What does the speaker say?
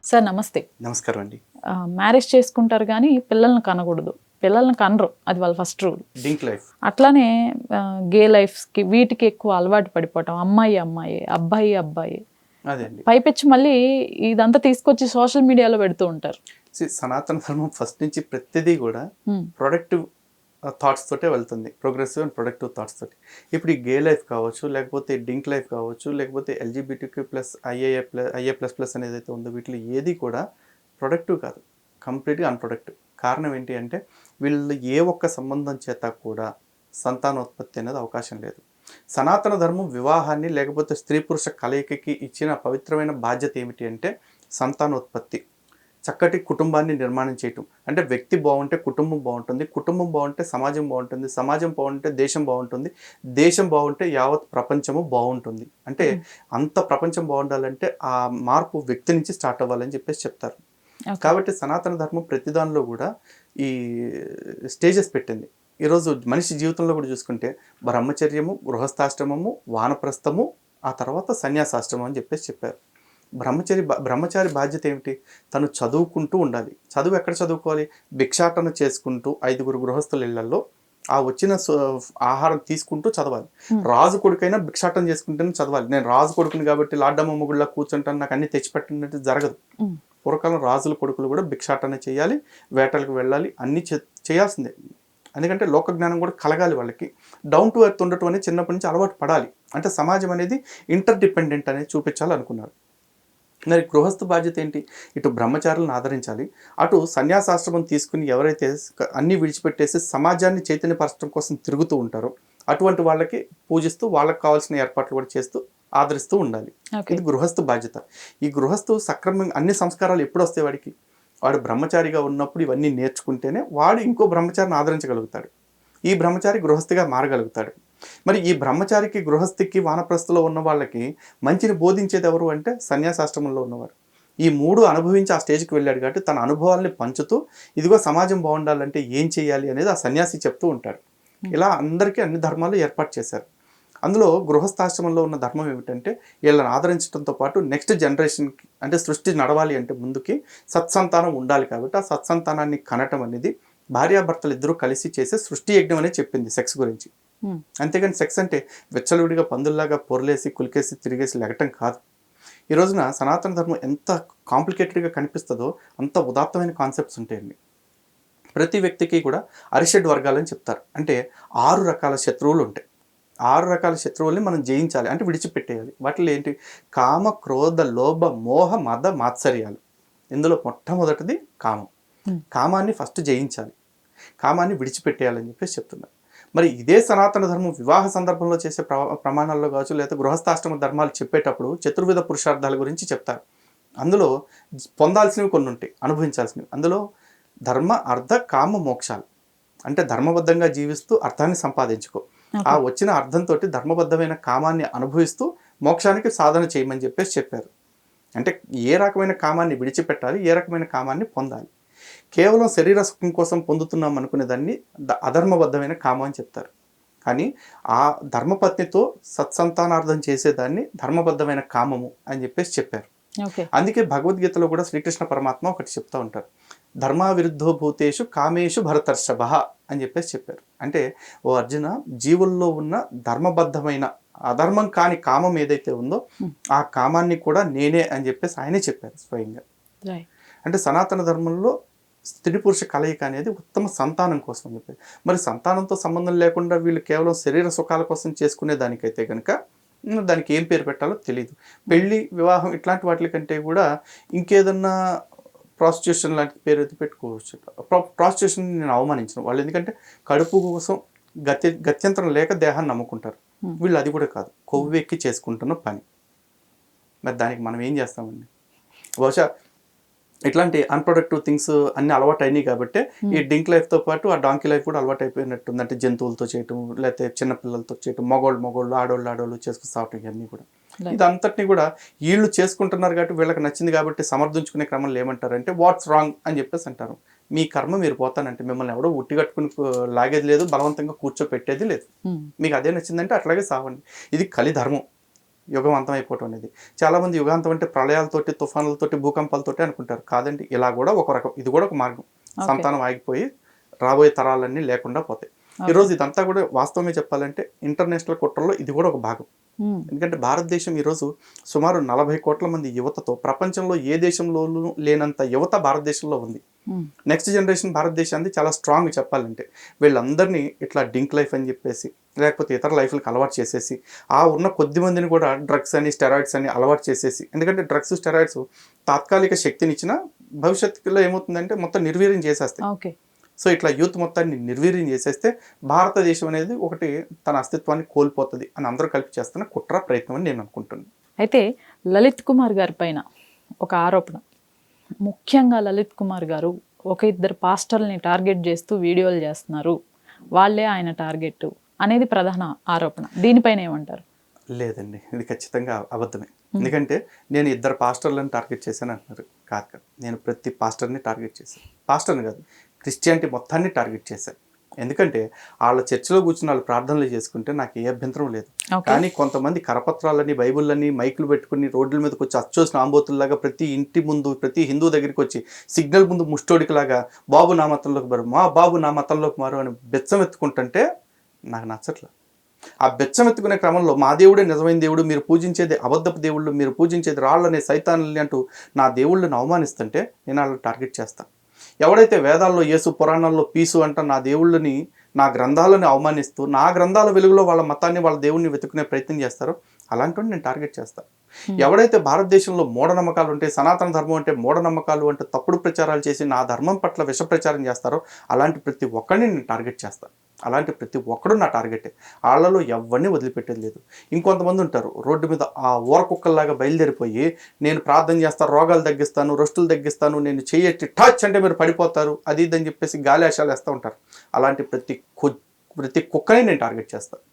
Sir నమస్తే. నమస్కారం అండి. మ్యారేజ్ చేసుకుంటారు కానీ పిల్లల్ని కనకూడదు, పిల్లల్ని కనరు, అది వాళ్ళ ఫస్ట్ రూల్. DINK life. అట్లానే గే లైఫ్స్కి వీటికి ఎక్కువ అలవాటు పడిపోవటం, అమ్మాయి అమ్మాయి, అబ్బాయి అబ్బాయి, అదే అండి. పైపెచ్చి మళ్ళీ ఇదంతా తీసుకొచ్చి సోషల్ మీడియాలో పెడుతూ ఉంటారు. సనాతన ధర్మం ఫస్ట్ నుంచి ప్రతిదీ కూడా ప్రొడక్టివ్ థాట్స్ తోటే వెళ్తుంది, ప్రోగ్రెసివ్ అండ్ ప్రొడక్టివ్ థాట్స్ తోటి. ఇప్పుడు ఈ గే లైఫ్ కావచ్చు, లేకపోతే డింక్ లైఫ్ కావచ్చు, లేకపోతే LGBTQ plus IA plus plus అనేది అయితే ఉందో వీటిలో ఏది కూడా ప్రొడక్టివ్ కాదు, కంప్లీట్గా అన్ప్రొడక్టివ్. కారణం ఏంటి అంటే వీళ్ళు ఏ ఒక్క సంబంధం చేత కూడా సంతానోత్పత్తి అనేది అవకాశం లేదు. సనాతన ధర్మం వివాహాన్ని లేకపోతే స్త్రీ పురుష కలయికకి ఇచ్చిన పవిత్రమైన బాధ్యత ఏమిటి అంటే సంతానోత్పత్తి, చక్కటి కుటుంబాన్ని నిర్మాణం చేయటం. అంటే వ్యక్తి బాగుంటే కుటుంబం బాగుంటుంది, కుటుంబం బాగుంటే సమాజం బాగుంటుంది, సమాజం బాగుంటే దేశం బాగుంటుంది, దేశం బాగుంటే యావత్ ప్రపంచము బాగుంటుంది. అంటే అంత ప్రపంచం బాగుండాలంటే ఆ మార్పు వ్యక్తి నుంచి స్టార్ట్ అవ్వాలని చెప్పేసి చెప్తారు. కాబట్టి సనాతన ధర్మం ప్రతి దానిలో కూడా ఈ స్టేజెస్ పెట్టింది. ఈరోజు మనిషి జీవితంలో కూడా చూసుకుంటే బ్రహ్మచర్యము, గృహస్థాశ్రమము, వానప్రస్థము, ఆ తర్వాత సన్యాసాశ్రమం అని చెప్పేసి చెప్పారు. బ్రహ్మచారి బాధ్యత ఏమిటి? తను చదువుకుంటూ ఉండాలి. చదువు ఎక్కడ చదువుకోవాలి? భిక్షాటన చేసుకుంటూ 5 గృహస్థుల ఇళ్లలో ఆ వచ్చిన ఆహారం తీసుకుంటూ చదవాలి. రాజు కొడుకైనా భిక్షాటన చేసుకుంటూనే చదవాలి. నేను రాజు కొడుకుని కాబట్టి లాడ్డమ్మ ముగుళ్ళ కూర్చుంటాను, నాకు అన్ని తెచ్చిపెట్టినట్టు జరగదు. పూర్వకాలం రాజుల కొడుకులు కూడా భిక్షాటన చేయాలి, వేటలకు వెళ్ళాలి, అన్నీ చేయాల్సిందే. ఎందుకంటే లోక జ్ఞానం కూడా కలగాలి వాళ్ళకి. డౌన్ టు ఎర్త్ ఉండటం అనేది చిన్నప్పటి నుంచి అలవాటు పడాలి. అంటే సమాజం అనేది ఇంటర్ డిపెండెంట్ అనేది చూపించాలనుకున్నారు. మరి గృహస్థ బాధ్యత ఏంటి? ఇటు బ్రహ్మచారులను ఆదరించాలి, అటు సన్యాసాశ్రమం తీసుకుని ఎవరైతే అన్నీ విడిచిపెట్టేసి సమాజాన్ని చైతన్యపరచడం కోసం తిరుగుతూ ఉంటారో అటువంటి వాళ్ళకి పూజిస్తూ వాళ్ళకి కావాల్సిన ఏర్పాట్లు కూడా చేస్తూ ఆదరిస్తూ ఉండాలి. ఇది గృహస్థ బాధ్యత. ఈ గృహస్థు సక్రమంగా అన్ని సంస్కారాలు ఎప్పుడు వస్తాయి వాడికి? వాడు బ్రహ్మచారిగా ఉన్నప్పుడు ఇవన్నీ నేర్చుకుంటేనే వాడు ఇంకో బ్రహ్మచారిని ఆదరించగలుగుతాడు, ఈ బ్రహ్మచారి గృహస్థిగా మారగలుగుతాడు. మరి ఈ బ్రహ్మచారికి, గృహస్థికి, వానప్రస్థలో ఉన్న వాళ్ళకి మంచిని బోధించేది ఎవరు అంటే సన్యాసాశ్రమంలో ఉన్నవారు. ఈ 3 అనుభవించి ఆ స్టేజ్కి వెళ్ళాడు కాబట్టి తన అనుభవాల్ని పంచుతూ ఇదిగో సమాజం బాగుండాలంటే ఏం చేయాలి అనేది ఆ సన్యాసి చెప్తూ ఉంటాడు. ఇలా అందరికీ అన్ని ధర్మాలు ఏర్పాటు చేశారు. అందులో గృహస్థాశ్రమంలో ఉన్న ధర్మం ఏమిటంటే వీళ్ళని ఆదరించడంతో పాటు నెక్స్ట్ జనరేషన్కి, అంటే సృష్టి నడవాలి అంటే ముందుకి సత్సంతానం ఉండాలి కాబట్టి ఆ సత్సంతానాన్ని కనటం అనేది భార్యాభర్తలు ఇద్దరూ కలిసి చేసే సృష్టి యజ్ఞం అనేది చెప్పింది సెక్స్ గురించి. అంతేగాని సెక్స్ అంటే వెచ్చలుడిగా పందుల్లాగా పొరలేసి కులికేసి తిరిగేసి లెగటం కాదు. ఈ రోజున సనాతన ధర్మం ఎంత కాంప్లికేటెడ్గా కనిపిస్తుందో అంత ఉదాత్తమైన కాన్సెప్ట్స్ ఉంటాయండి. ప్రతి వ్యక్తికి కూడా అరిషడ్ వర్గాలని చెప్తారు. అంటే 6 రకాల శత్రువులు ఉంటాయి. 6 రకాల శత్రువుల్ని మనం జయించాలి అంటే విడిచిపెట్టేయాలి. వాటిలో ఏంటి? కామ, క్రోధ, లోభ, మోహ, మద, మాత్సర్యాలు. ఇందులో మొట్టమొదటిది కామం. కామాన్ని ఫస్ట్ జయించాలి, కామాన్ని విడిచిపెట్టేయాలని చెప్పేసి చెప్తున్నారు. మరి ఇదే సనాతన ధర్మం వివాహ సందర్భంలో చేసే ప్రమాణాల్లో కావచ్చు, లేదా గృహస్థాశ్రమ ధర్మాలు చెప్పేటప్పుడు చతుర్విధ పురుషార్థాల గురించి చెప్తారు. అందులో పొందాల్సినవి కొన్ని ఉంటాయి, అనుభవించాల్సినవి. అందులో ధర్మ, అర్థ, కామ, మోక్షాలు. అంటే ధర్మబద్ధంగా జీవిస్తూ అర్థాన్ని సంపాదించుకో, ఆ వచ్చిన అర్థంతో ధర్మబద్ధమైన కామాన్ని అనుభవిస్తూ మోక్షానికి సాధన చేయమని చెప్పేసి చెప్పారు. అంటే ఏ రకమైన కామాన్ని విడిచిపెట్టాలి, ఏ రకమైన కామాన్ని పొందాలి. కేవలం శరీర సుఖం కోసం పొందుతున్నాం అనుకునే దాన్ని అధర్మబద్ధమైన కామం అని చెప్తారు. కానీ ఆ ధర్మపత్నితో సత్సంతానార్థం చేసేదాన్ని ధర్మబద్ధమైన కామము అని చెప్పేసి చెప్పారు. అందుకే భగవద్గీతలో కూడా శ్రీకృష్ణ పరమాత్మ ఒకటి చెప్తూ ఉంటారు, ధర్మా విరుద్ధో భూతేషు కామేషు భరతర్షభ అని చెప్పేసి చెప్పారు. అంటే ఓ అర్జున, జీవుల్లో ఉన్న ధర్మబద్ధమైన అధర్మం కాని కామం ఏదైతే ఉందో ఆ కామాన్ని కూడా నేనే అని చెప్పేసి ఆయనే చెప్పారు స్వయంగా. అంటే సనాతన ధర్మంలో స్త్రీ పురుష కలయిక అనేది ఉత్తమ సంతానం కోసం చెప్పారు. మరి సంతానంతో సంబంధం లేకుండా వీళ్ళు కేవలం శరీర సుఖాల కోసం చేసుకునే దానికైతే కనుక దానికి ఏం పేరు పెట్టాలో తెలియదు. పెళ్ళి, వివాహం ఇట్లాంటి వాటి కంటే కూడా ఇంకేదన్నా ప్రాస్టిట్యూషన్ లాంటి పేరు అయితే పెట్టుకోవచ్చు. ప్రాస్టిట్యూషన్ నేను అవమానించను వాళ్ళు, ఎందుకంటే కడుపు కోసం గత్యంతరం లేక దేహాన్ని నమ్ముకుంటారు. వీళ్ళు అది కూడా కాదు, కొవ్వెక్కి చేసుకుంటున్న పని. మరి దానికి మనం ఏం చేస్తామండి? బహుశా ఇట్లాంటి అన్ప్రొడక్టివ్ థింగ్స్ అన్ని అలవాటు అయినాయి కాబట్టి ఈ డింక్ లైఫ్తో పాటు ఆ డాంకీ లైఫ్ కూడా అలవాటు అయిపోయినట్టుంది. అంటే జంతువులతో చేయటం, లేకపోతే చిన్నపిల్లలతో చేయటం, మగోళ్ళు ఆడోళ్ళు చేసుకుని సాఫ్ట్ ఇవన్నీ కూడా ఇదంతటినీ కూడా వీళ్ళు చేసుకుంటున్నారు కాబట్టి వీళ్ళకి నచ్చింది కాబట్టి సమర్థించుకునే క్రమంలో ఏమంటారంటే వాట్స్ రాంగ్ అని చెప్పేసి అంటారు. మీ కర్మ మీరు పోతానంటే మిమ్మల్ని ఎవడో ఉట్టి కట్టుకుని లాగేది లేదు, బలవంతంగా కూర్చోపెట్టేది లేదు. మీకు అదే నచ్చిందంటే అట్లాగే సావండి. ఇది కలిధర్మం. యుగం అంతమైపోవటం అనేది. చాలామంది యుగాంతం అంటే ప్రళయాలతోటి, తుఫానులతోటి, భూకంపాలతోటి అనుకుంటారు. కాదండి, ఇలా కూడా ఒక రకం, ఇది కూడా ఒక మార్గం. సంతానం ఆగిపోయి రాబోయే తరాలన్నీ లేకుండా పోతాయి. ఈరోజు ఇదంతా కూడా వాస్తవమే చెప్పాలంటే ఇంటర్నేషనల్ కుట్రలో ఇది కూడా ఒక భాగం. ఎందుకంటే భారతదేశం ఈరోజు సుమారు 40 కోట్ల మంది యువతతో ప్రపంచంలో ఏ దేశంలోనూ లేనంత యువత భారతదేశంలో ఉంది. నెక్స్ట్ జనరేషన్ భారతదేశాన్ని చాలా స్ట్రాంగ్ చెప్పాలంటే వీళ్ళందరినీ ఇట్లా డింక్ లైఫ్ అని చెప్పేసి లేకపోతే ఇతర లైఫ్లకు అలవాటు చేసేసి ఆ ఉన్న కొద్ది మందిని కూడా డ్రగ్స్ అని స్టెరాయిడ్స్ అని అలవాటు చేసేసి, ఎందుకంటే డ్రగ్స్ స్టెరాయిడ్స్ తాత్కాలిక శక్తినిచ్చిన భవిష్యత్తులో ఏమవుతుందంటే మొత్తం నిర్వీర్యం చేసేస్తాయి. సో ఇట్లా యూత్ మొత్తాన్ని నిర్వీర్యం చేసేస్తే భారతదేశం అనేది ఒకటి తన అస్తిత్వాన్ని కోల్పోతుంది అని అందరూ కలిపి చేస్తున్న కుట్ర ప్రయత్నం అని నేను అనుకుంటున్నాను. అయితే లలిత్ కుమార్ గారి పైన ఒక ఆరోపణ, ముఖ్యంగా లలిత్ కుమార్ గారు ఒక ఇద్దరు పాస్టర్ని టార్గెట్ చేస్తూ వీడియోలు చేస్తున్నారు, వాళ్ళే ఆయన టార్గెట్ అనేది ప్రధాన ఆరోపణ. దీనిపైన ఏమంటారు? లేదండి, ఇది ఖచ్చితంగా అబద్ధమే. ఎందుకంటే నేను ఇద్దరు పాస్టర్లను టార్గెట్ చేశాను అంటున్నారు. కాదు, నేను ప్రతి పాస్టర్ని టార్గెట్ చేశాను. పాస్టర్ని కాదు, క్రిస్టియానిటీ మొత్తాన్ని టార్గెట్ చేశాను. ఎందుకంటే వాళ్ళ చర్చిలో కూర్చుని వాళ్ళు ప్రార్థనలు చేసుకుంటే నాకు ఏ అభ్యంతరం లేదు. కానీ కొంతమంది కరపత్రాలని, బైబుల్లని, మైకులు పెట్టుకుని రోడ్ల మీదకి వచ్చి అచ్చోసిన ఆంబోతుల్లాగా ప్రతి ఇంటి ముందు, ప్రతి హిందూ దగ్గరికి వచ్చి సిగ్నల్ ముందు ముష్టోడికిలాగా బాబు నా మతంలోకి మారు, మా బాబు నా మతంలోకి మారు అని బెచ్చం ఎత్తుకుంటుంటే నాకు నచ్చట్లేదు. ఆ బెచ్చం ఎత్తుకునే క్రమంలో మా దేవుడే నిజమైన దేవుడు, మీరు పూజించేది అబద్ధపు దేవుళ్ళు, మీరు పూజించేది రాళ్ళనే సైతాన్ని అంటూ నా దేవుళ్ళని అవమానిస్తుంటే నేను వాళ్ళని టార్గెట్ చేస్తాను. ఎవడైతే వేదాల్లో, యేసు పురాణాల్లో పీసు అంట నా దేవుళ్ళని, నా గ్రంథాలను అవమానిస్తూ నా గ్రంథాల వెలుగులో వాళ్ళ మతాన్ని, వాళ్ళ దేవుడిని వెతుకునే ప్రయత్నం చేస్తారో అలాంటి నేను టార్గెట్ చేస్తాను. ఎవడైతే భారతదేశంలో మూఢనమ్మకాలు ఉంటే, సనాతన ధర్మం అంటే మూఢనమ్మకాలు అంటే తప్పుడు ప్రచారాలు చేసి నా ధర్మం పట్ల విష ప్రచారం చేస్తారో అలాంటి ప్రతి ఒక్కరిని నేను టార్గెట్ చేస్తాను. అలాంటి ప్రతి ఒక్కడు నా టార్గెటే. వాళ్ళలో ఎవరిని వదిలిపెట్టేది లేదు. ఇంకొంతమంది ఉంటారు రోడ్డు మీద ఆ ఊర కుక్కల్లాగా బయలుదేరిపోయి నేను ప్రార్థన చేస్తాను, రోగాలు తగ్గిస్తాను, రొస్టులు తగ్గిస్తాను, నేను చేయట్టి టచ్ అంటే మీరు పడిపోతారు, అది ఇదని చెప్పేసి గాలి ఆశాలు వేస్తూ ఉంటారు. అలాంటి ప్రతి కుక్కని నేను టార్గెట్ చేస్తాను.